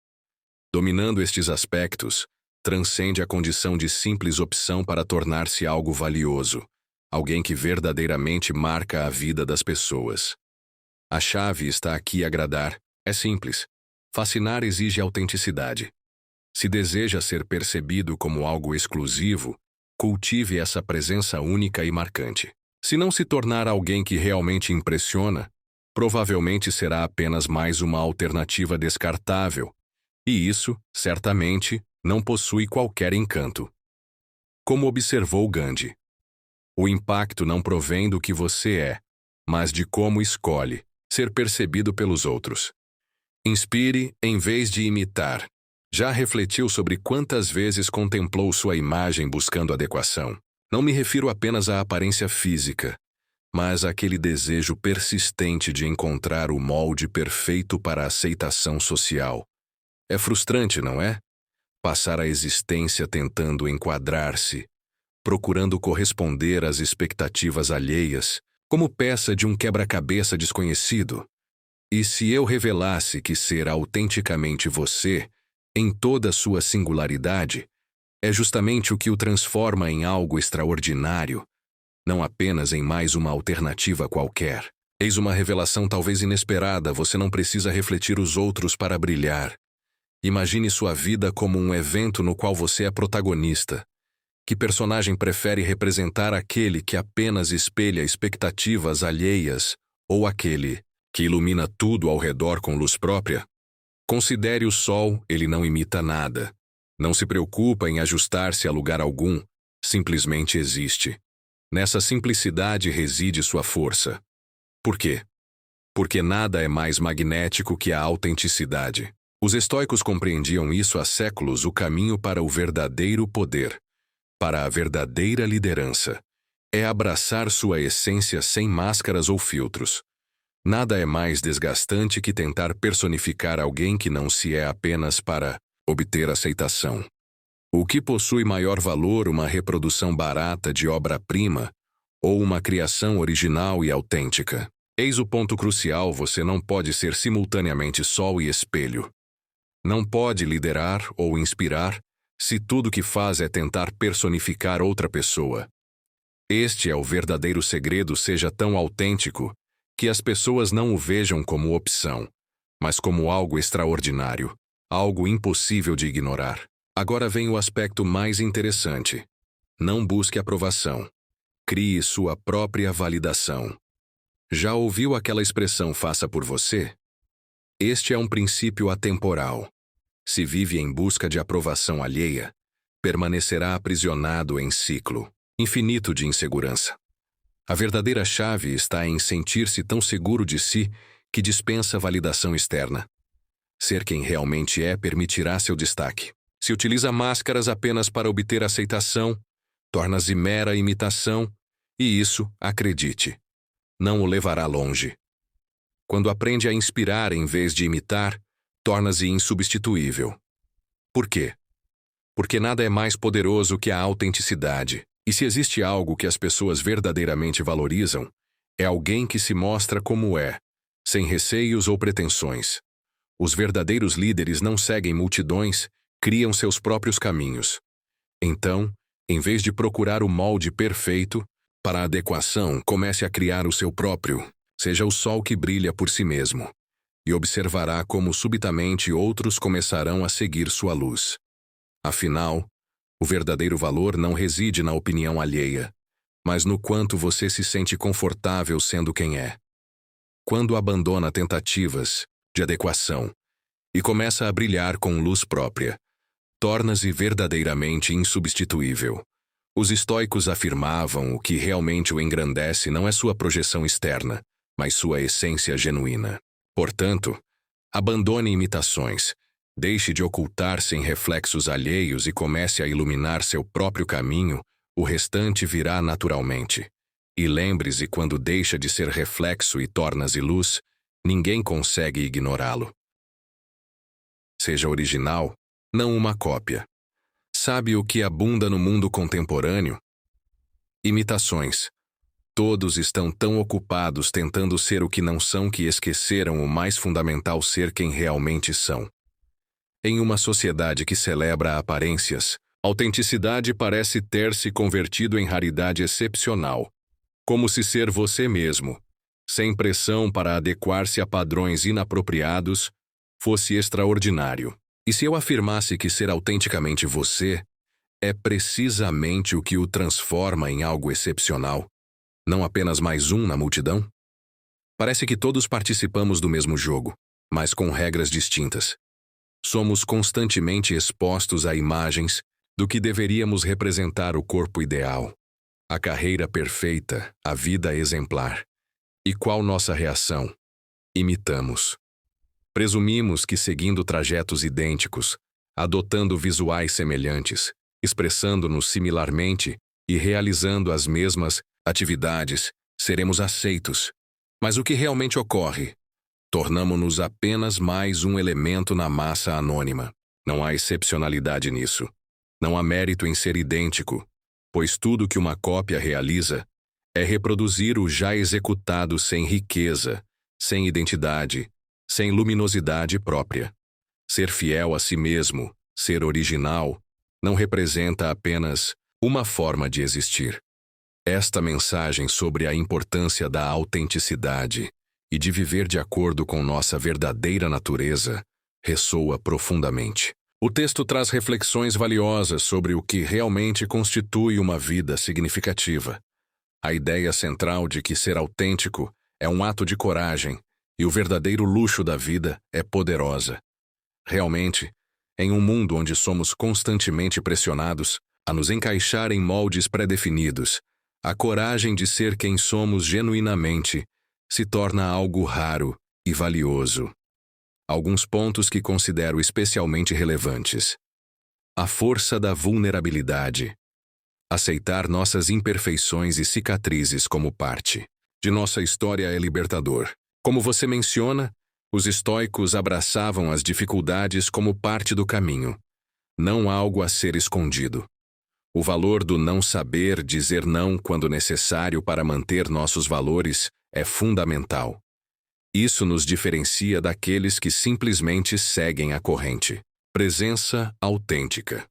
Dominando estes aspectos, transcende a condição de simples opção para tornar-se algo valioso, alguém que verdadeiramente marca a vida das pessoas. A chave está aqui: agradar. É simples. Fascinar exige autenticidade. Se deseja ser percebido como algo exclusivo, cultive essa presença única e marcante. Se não se tornar alguém que realmente impressiona, provavelmente será apenas mais uma alternativa descartável, e isso, certamente, não possui qualquer encanto. Como observou Gandhi, o impacto não provém do que você é, mas de como escolhe ser percebido pelos outros. Inspire em vez de imitar. Já refletiu sobre quantas vezes contemplou sua imagem buscando adequação? Não me refiro apenas à aparência física, mas àquele desejo persistente de encontrar o molde perfeito para a aceitação social. É frustrante, não é? Passar a existência tentando enquadrar-se, procurando corresponder às expectativas alheias, como peça de um quebra-cabeça desconhecido. E se eu revelasse que ser autenticamente você, em toda sua singularidade, é justamente o que o transforma em algo extraordinário, não apenas em mais uma alternativa qualquer. Eis uma revelação talvez inesperada: você não precisa refletir os outros para brilhar. Imagine sua vida como um evento no qual você é protagonista. Que personagem prefere representar: aquele que apenas espelha expectativas alheias ou aquele que ilumina tudo ao redor com luz própria? Considere o sol: ele não imita nada. Não se preocupa em ajustar-se a lugar algum, simplesmente existe. Nessa simplicidade reside sua força. Por quê? Porque nada é mais magnético que a autenticidade. Os estoicos compreendiam isso há séculos: o caminho para o verdadeiro poder, para a verdadeira liderança, é abraçar sua essência sem máscaras ou filtros. Nada é mais desgastante que tentar personificar alguém que não se é apenas para obter aceitação. O que possui maior valor: uma reprodução barata de obra-prima ou uma criação original e autêntica? Eis o ponto crucial: você não pode ser simultaneamente sol e espelho. Não pode liderar ou inspirar se tudo que faz é tentar personificar outra pessoa. Este é o verdadeiro segredo: seja tão autêntico que as pessoas não o vejam como opção, mas como algo extraordinário, algo impossível de ignorar. Agora vem o aspecto mais interessante. Não busque aprovação. Crie sua própria validação. Já ouviu aquela expressão "faça por você"? Este é um princípio atemporal. Se vive em busca de aprovação alheia, permanecerá aprisionado em ciclo infinito de insegurança. A verdadeira chave está em sentir-se tão seguro de si que dispensa validação externa. Ser quem realmente é permitirá seu destaque. Se utiliza máscaras apenas para obter aceitação, torna-se mera imitação, e isso, acredite, não o levará longe. Quando aprende a inspirar em vez de imitar, torna-se insubstituível. Por quê? Porque nada é mais poderoso que a autenticidade. E se existe algo que as pessoas verdadeiramente valorizam, é alguém que se mostra como é, sem receios ou pretensões. Os verdadeiros líderes não seguem multidões, criam seus próprios caminhos. Então, em vez de procurar o molde perfeito, para a adequação, comece a criar o seu próprio. Seja o sol que brilha por si mesmo. E observará como subitamente outros começarão a seguir sua luz. Afinal, o verdadeiro valor não reside na opinião alheia, mas no quanto você se sente confortável sendo quem é. Quando abandona tentativas de adequação e começa a brilhar com luz própria, torna-se verdadeiramente insubstituível. Os estoicos afirmavam: o que realmente o engrandece não é sua projeção externa, mas sua essência genuína. Portanto, abandone imitações, deixe de ocultar-se em reflexos alheios e comece a iluminar seu próprio caminho. O restante virá naturalmente. E lembre-se: quando deixa de ser reflexo e torna-se luz, ninguém consegue ignorá-lo. Seja original, não uma cópia. Sabe o que abunda no mundo contemporâneo? Imitações. Todos estão tão ocupados tentando ser o que não são que esqueceram o mais fundamental: ser quem realmente são. Em uma sociedade que celebra aparências, autenticidade parece ter se convertido em raridade excepcional, como se ser você mesmo, sem pressão para adequar-se a padrões inapropriados, fosse extraordinário. E se eu afirmasse que ser autenticamente você é precisamente o que o transforma em algo excepcional, não apenas mais um na multidão? Parece que todos participamos do mesmo jogo, mas com regras distintas. Somos constantemente expostos a imagens do que deveríamos representar: o corpo ideal, a carreira perfeita, a vida exemplar. E qual nossa reação? Imitamos. Presumimos que, seguindo trajetos idênticos, adotando visuais semelhantes, expressando-nos similarmente e realizando as mesmas atividades, seremos aceitos. Mas o que realmente ocorre? Tornamo-nos apenas mais um elemento na massa anônima. Não há excepcionalidade nisso. Não há mérito em ser idêntico, pois tudo que uma cópia realiza é reproduzir o já executado sem riqueza, sem identidade, sem luminosidade própria. Ser fiel a si mesmo, ser original, não representa apenas uma forma de existir. Esta mensagem sobre a importância da autenticidade e de viver de acordo com nossa verdadeira natureza ressoa profundamente. O texto traz reflexões valiosas sobre o que realmente constitui uma vida significativa. A ideia central de que ser autêntico é um ato de coragem e o verdadeiro luxo da vida é poderosa. Realmente, em um mundo onde somos constantemente pressionados a nos encaixar em moldes pré-definidos, a coragem de ser quem somos genuinamente se torna algo raro e valioso. Alguns pontos que considero especialmente relevantes: a força da vulnerabilidade. Aceitar nossas imperfeições e cicatrizes como parte de nossa história é libertador. Como você menciona, os estoicos abraçavam as dificuldades como parte do caminho, não algo a ser escondido. O valor do não saber dizer não quando necessário para manter nossos valores é fundamental. Isso nos diferencia daqueles que simplesmente seguem a corrente. Presença autêntica.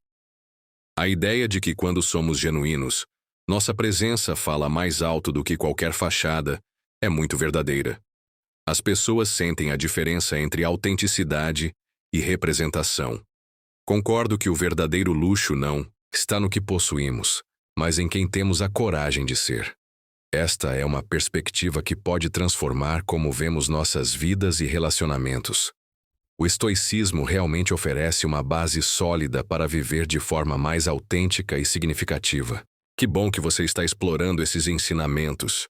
A ideia de que, quando somos genuínos, nossa presença fala mais alto do que qualquer fachada é muito verdadeira. As pessoas sentem a diferença entre autenticidade e representação. Concordo que o verdadeiro luxo não está no que possuímos, mas em quem temos a coragem de ser. Esta é uma perspectiva que pode transformar como vemos nossas vidas e relacionamentos. O estoicismo realmente oferece uma base sólida para viver de forma mais autêntica e significativa. Que bom que você está explorando esses ensinamentos.